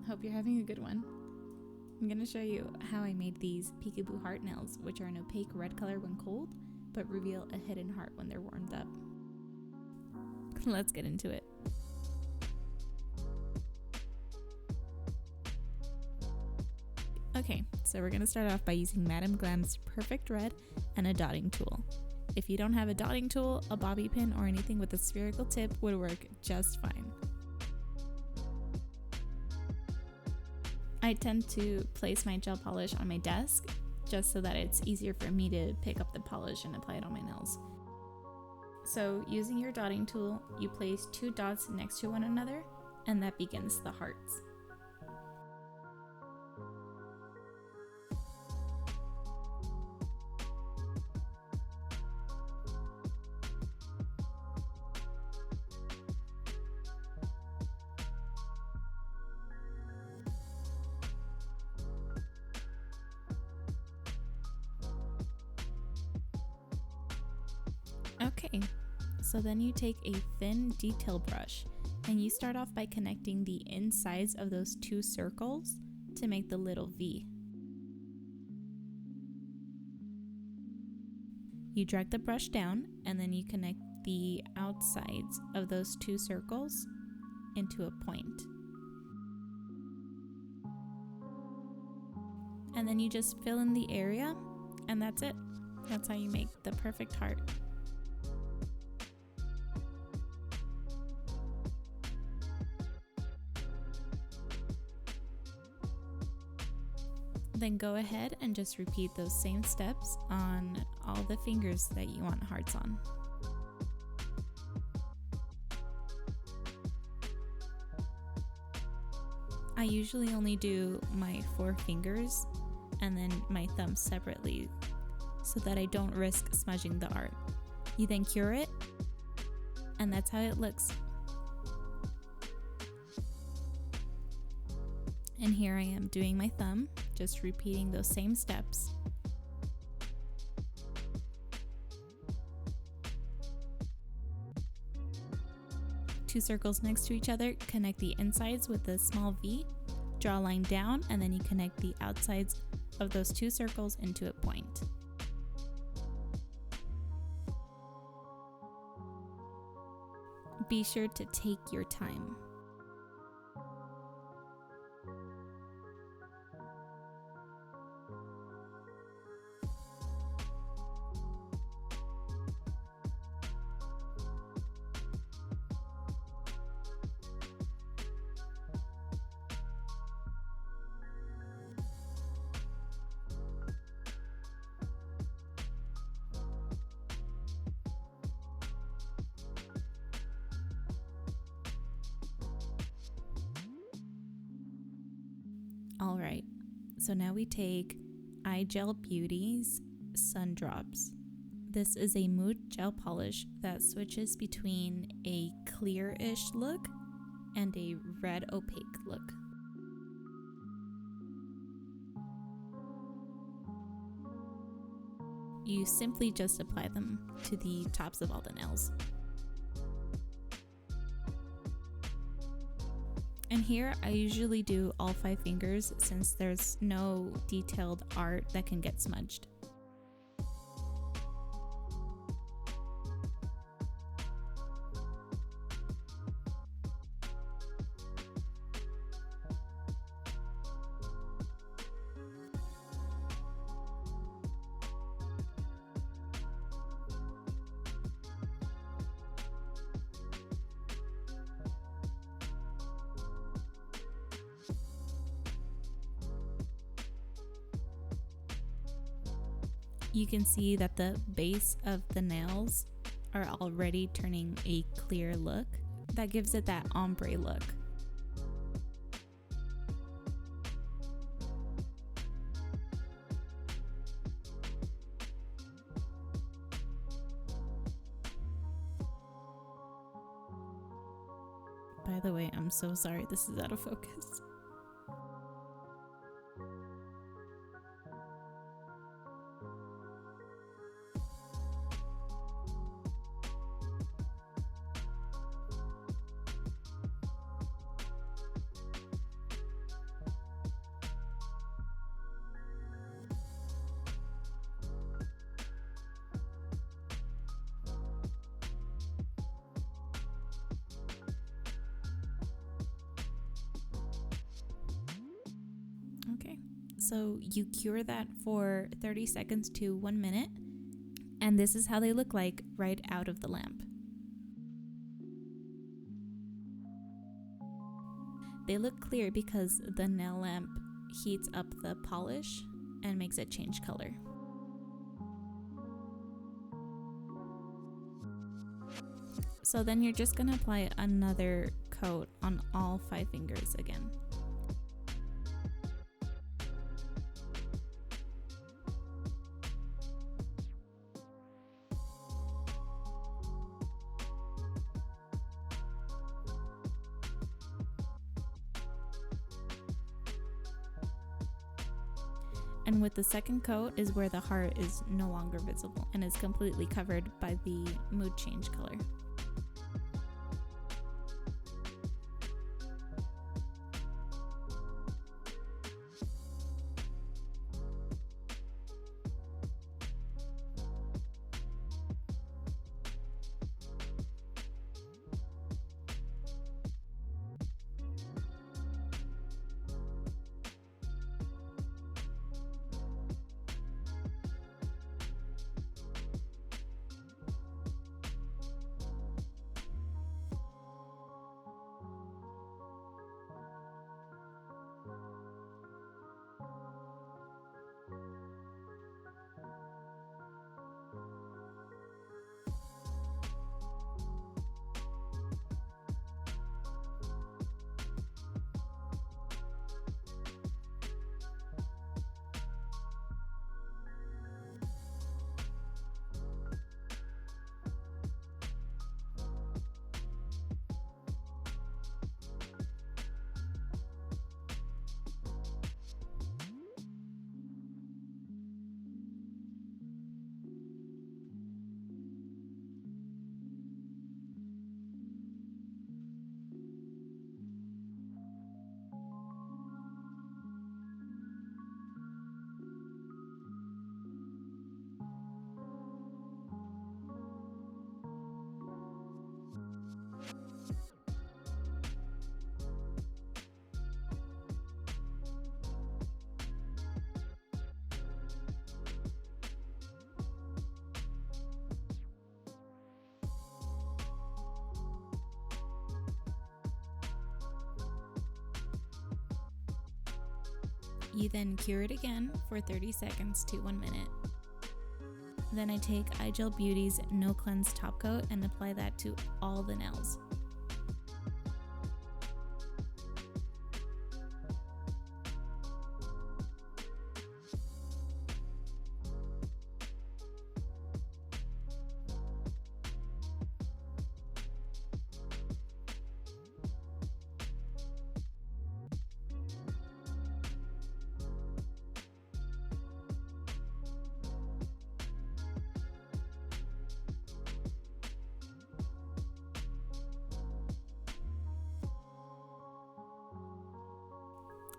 Hope you're having a good one. I'm going to show you how I made these peekaboo heart nails, which are an opaque red color when cold, but reveal a hidden heart when they're warmed up. Let's get into it. Okay, so we're going to start off by using Madame Glam's Perfect Red and a dotting tool. If you don't have a dotting tool, a bobby pin or anything with a spherical tip would work just fine. I tend to place my gel polish on my desk just so that it's easier for me to pick up the polish and apply it on my nails. So using your dotting tool, you place 2 dots next to one another, and that begins the hearts. Okay, so then you take a thin detail brush and you start off by connecting the insides of those 2 circles to make the little V. You drag the brush down and then you connect the outsides of those 2 circles into a point. And then you just fill in the area, and that's it. That's how you make the perfect heart. Then go ahead and just repeat those same steps on all the fingers that you want hearts on. I usually only do my 4 fingers and then my thumb separately so that I don't risk smudging the art. You then cure it, and that's how it looks. And here I am doing my thumb, just repeating those same steps. Two circles next to each other, connect the insides with a small V, draw a line down, and then you connect the outsides of those 2 circles into a point. Be sure to take your time. Alright, so now we take iGel Beauty's Sun Drops. This is a mood gel polish that switches between a clear-ish look and a red opaque look. You simply just apply them to the tops of all the nails. And here I usually do all 5 fingers since there's no detailed art that can get smudged. You can see that the base of the nails are already turning a clear look. That gives it that ombre look. By the way, I'm so sorry this is out of focus. So you cure that for 30 seconds to 1 minute, and this is how they look like right out of the lamp. They look clear because the nail lamp heats up the polish and makes it change color. So then you're just gonna apply another coat on all 5 fingers again. And with the second coat is where the heart is no longer visible and is completely covered by the mood change color. You then cure it again for 30 seconds to 1 minute. Then I take iGel Beauty's No Cleanse Top Coat and apply that to all the nails.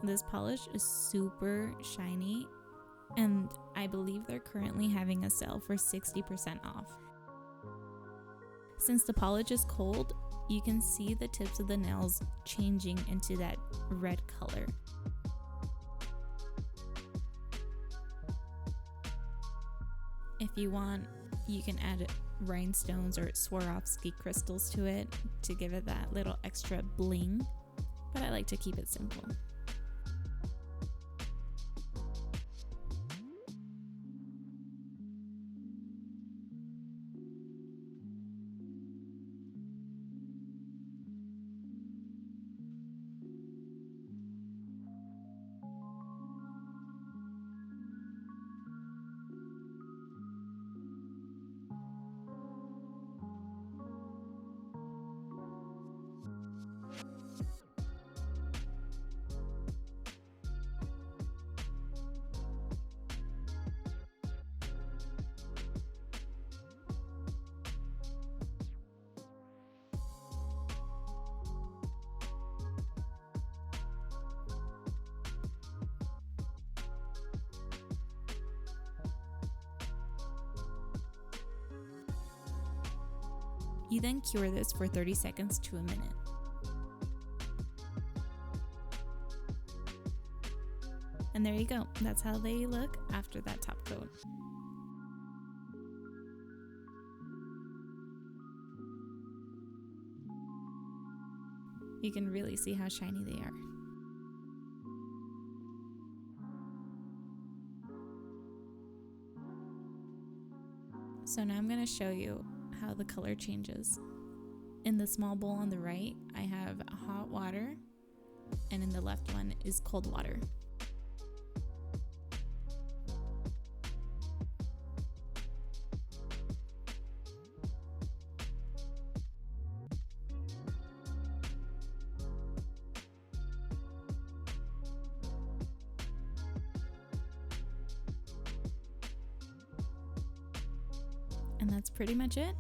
This polish is super shiny, and I believe they're currently having a sale for 60% off. Since the polish is cold, you can see the tips of the nails changing into that red color. If you want, you can add rhinestones or Swarovski crystals to it to give it that little extra bling, but I like to keep it simple. You then cure this for 30 seconds to a minute. And there you go. That's how they look after that top coat. You can really see how shiny they are. So now I'm going to show you how the color changes. In the small bowl on the right, I have hot water, and in the left one is cold water. And that's pretty much it.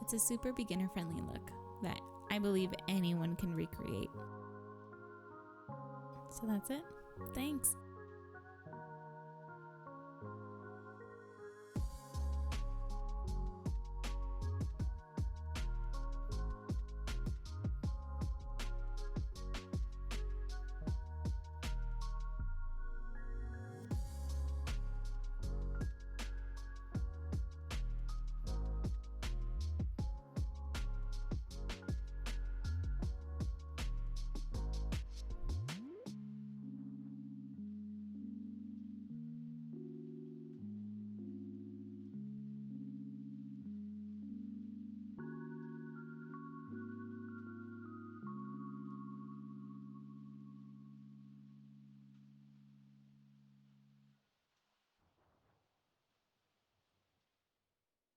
It's a super beginner friendly look that I believe anyone can recreate. So that's it. Thanks.